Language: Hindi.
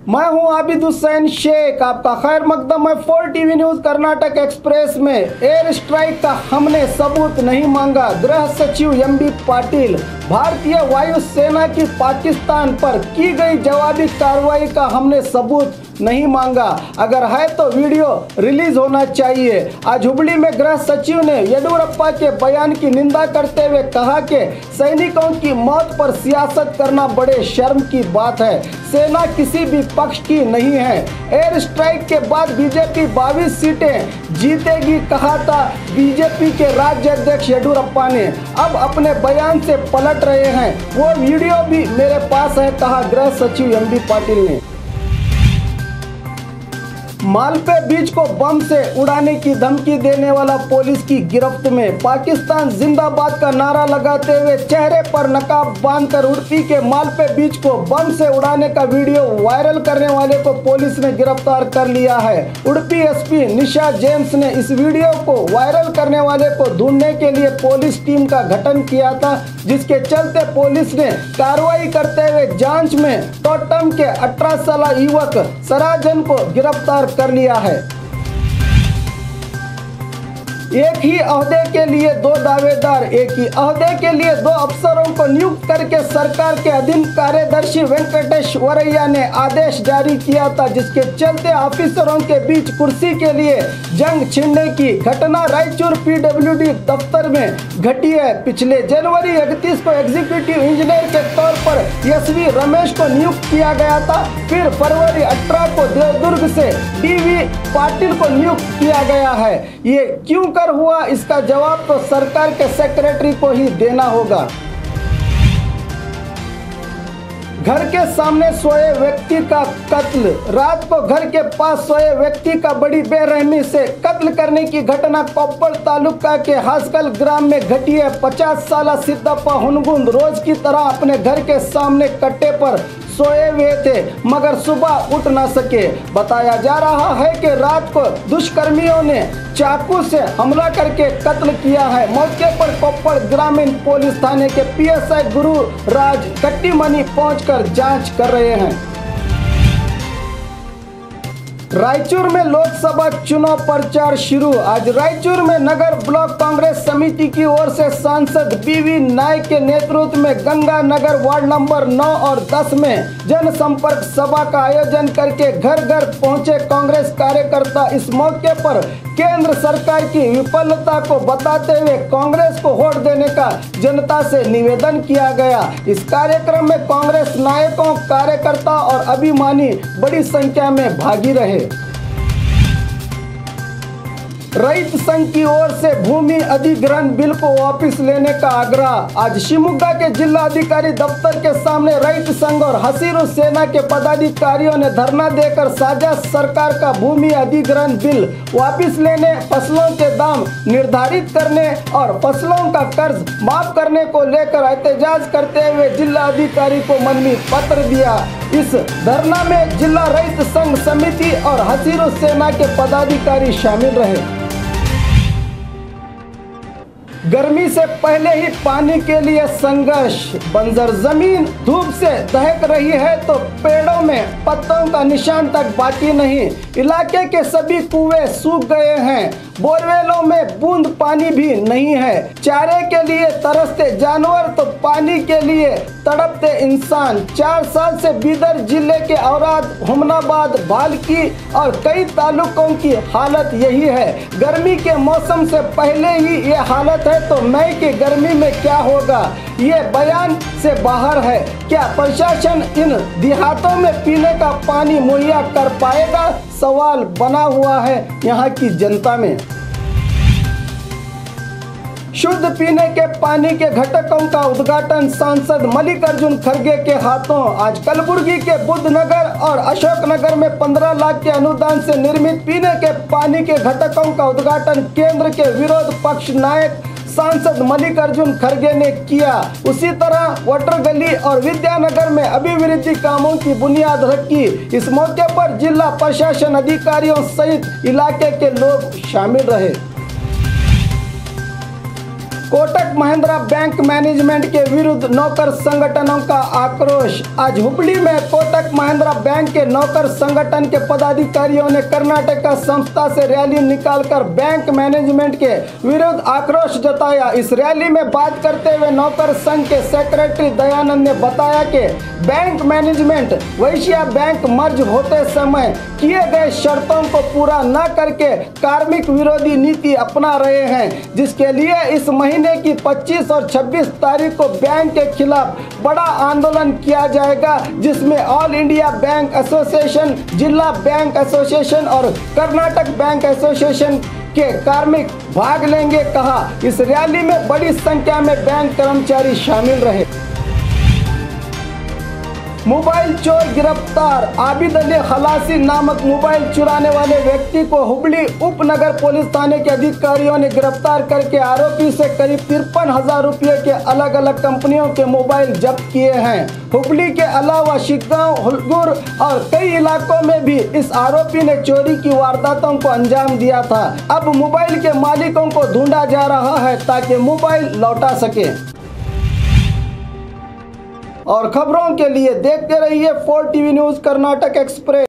मैं हूं आबिद हुसैन शेख, आपका खैर मकदम है 4 टीवी न्यूज कर्नाटक एक्सप्रेस में। एयर स्ट्राइक का हमने सबूत नहीं मांगा, गृह सचिव एमबी पाटिल। भारतीय वायुसेना की पाकिस्तान पर की गई जवाबी कार्रवाई का हमने सबूत नहीं मांगा, अगर है तो वीडियो रिलीज होना चाहिए। आज हुबली में गृह सचिव ने येडियुरप्पा के बयान की निंदा करते हुए कहा कि सैनिकों की मौत पर सियासत करना बड़े शर्म की बात है। सेना किसी भी पक्ष की नहीं है। एयर स्ट्राइक के बाद बीजेपी 22 सीटें जीतेगी कहा था बीजेपी के राज्य अध्यक्ष येडियुरप्पा ने, अब अपने बयान से पलट रहे हैं। वो वीडियो भी मेरे पास है, कहा गृह सचिव एमबी पाटिल ने। मालपे बीच को बम से उड़ाने की धमकी देने वाला पुलिस की गिरफ्त में। पाकिस्तान जिंदाबाद का नारा लगाते हुए चेहरे पर नकाब बांधकर उड़पी के मालपे बीच को बम से उड़ाने का वीडियो वायरल करने वाले को पुलिस ने गिरफ्तार कर लिया है। उड़पी एसपी निशा जेम्स ने इस वीडियो को वायरल करने वाले को ढूंढने के लिए पुलिस टीम का गठन किया था, जिसके चलते पुलिस ने कार्रवाई करते हुए जांच में टोटम के 18 साल युवक सराजन को गिरफ्तार कर लिया है। एक ही अहदे के लिए दो दावेदार, एक ही अहदे के लिए दो अफसरों को नियुक्त करके सरकार के अधीन कार्यदर्शी वेंकटेश वरैया ने आदेश जारी किया था, जिसके चलते ऑफिसरों के बीच कुर्सी के लिए जंग छिड़ने की घटना रायचूर पीडब्ल्यूडी दफ्तर में घटी है। पिछले जनवरी 31 को एग्जीक्यूटिव इंजीनियर के तौर पर एसवी रमेश को नियुक्त किया गया था, फिर फरवरी 18 को देवदुर्ग से डीवी पाटिल को नियुक्त किया गया है। ये क्यों हुआ, इसका जवाब तो सरकार के सेक्रेटरी को ही देना होगा। घर के सामने सोए व्यक्ति का कत्ल। रात को घर के पास सोए व्यक्ति का बड़ी बेरहमी से कत्ल करने की घटना कोप्पड़ तालुका के हासकल ग्राम में घटी है। 50 साल सिद्धप्पा हुनगुंद रोज की तरह अपने घर के सामने कट्टे पर सोए हुए थे, मगर सुबह उठ न सके। बताया जा रहा है कि रात को दुष्कर्मियों ने चाकू से हमला करके कत्ल किया है। मौके पर कोप्पड़ ग्रामीण पुलिस थाने के पीएसआई गुरु राज कट्टीमनी पहुंचकर जांच कर रहे हैं। रायचूर में लोकसभा चुनाव प्रचार शुरू। आज रायचूर में नगर ब्लॉक कांग्रेस समिति की ओर से सांसद बीवी नायक के नेतृत्व में गंगा नगर वार्ड नंबर 9 और 10 में जनसंपर्क सभा का आयोजन करके घर घर पहुंचे कांग्रेस कार्यकर्ता। इस मौके पर केंद्र सरकार की विफलता को बताते हुए कांग्रेस को वोट देने का जनता से निवेदन किया गया। इस कार्यक्रम में कांग्रेस नायकों, कार्यकर्ता और अभिमानी बड़ी संख्या में भागी रहे। रैत संघ की ओर से भूमि अधिग्रहण बिल को वापस लेने का आग्रह। आज शिवमोगा के जिला अधिकारी दफ्तर के सामने रैत संघ और हसीरू सेना के पदाधिकारियों ने धरना देकर साझा सरकार का भूमि अधिग्रहण बिल वापस लेने, फसलों के दाम निर्धारित करने और फसलों का कर्ज माफ करने को लेकर एहतजाज करते हुए जिला अधिकारी को मनवी पत्र दिया। इस धरना में जिला रैत संघ समिति और हसीरू सेना के पदाधिकारी शामिल रहे। गर्मी से पहले ही पानी के लिए संघर्ष। बंजर जमीन धूप से दहक रही है तो पेड़ों में पत्तों का निशान तक बाकी नहीं। इलाके के सभी कुएं सूख गए हैं, बोरवेलों में बूंद पानी भी नहीं है। चारे के लिए तरसते जानवर तो पानी के लिए तड़पते इंसान। 4 साल से बीदर जिले के औराद, हुमनाबाद, भालकी और कई तालुकों की हालत यही है। गर्मी के मौसम से पहले ही ये हालत है तो मई की गर्मी में क्या होगा, ये बयान से बाहर है। क्या प्रशासन इन देहातों में पीने का पानी मुहैया कर पाएगा, सवाल बना हुआ है यहाँ की जनता में। शुद्ध पीने के पानी के घटकों का उद्घाटन सांसद मल्लिकार्जुन खड़गे के हाथों। आज कलबुर्गी के बुद्धनगर और अशोकनगर में 15 लाख के अनुदान से निर्मित पीने के पानी के घटकों का उद्घाटन केंद्र के विरोध पक्ष नायक सांसद मल्लिकार्जुन खड़गे ने किया। उसी तरह वाटर गली और विद्यानगर में अभिवृद्धि कामों की बुनियाद रखी। इस मौके पर जिला प्रशासन अधिकारियों सहित इलाके के लोग शामिल रहे। कोटक महिंद्रा बैंक मैनेजमेंट के विरुद्ध नौकर संगठनों का आक्रोश। आज हुबली में कोटक महिंद्रा बैंक के नौकर संगठन के पदाधिकारियों ने कर्नाटक संस्था से रैली निकालकर बैंक मैनेजमेंट के विरुद्ध आक्रोश जताया। इस रैली में बात करते हुए नौकर संघ के सेक्रेटरी दयानंद ने बताया कि बैंक मैनेजमेंट वैश्या बैंक मर्ज होते समय किए गए शर्तों को पूरा न करके कार्मिक विरोधी नीति अपना रहे हैं, जिसके लिए इस महीने की 25 और 26 तारीख को बैंक के खिलाफ बड़ा आंदोलन किया जाएगा, जिसमें ऑल इंडिया बैंक एसोसिएशन, जिला बैंक एसोसिएशन और कर्नाटक बैंक एसोसिएशन के कार्मिक भाग लेंगे। कहा इस रैली में बड़ी संख्या में बैंक कर्मचारी शामिल रहे। मोबाइल चोर गिरफ्तार। आबिद अली खलासी नामक मोबाइल चुराने वाले व्यक्ति को हुबली उपनगर पुलिस थाने के अधिकारियों ने गिरफ्तार करके आरोपी से करीब 53,000 रुपये के अलग अलग कंपनियों के मोबाइल जब्त किए हैं। हुबली के अलावा शिगांव, हुलगुर और कई इलाकों में भी इस आरोपी ने चोरी की वारदातों को अंजाम दिया था। अब मोबाइल के मालिकों को ढूंढा जा रहा है ताकि मोबाइल लौटा सके। और खबरों के लिए देखते रहिए 4 टीवी न्यूज़ कर्नाटक एक्सप्रेस।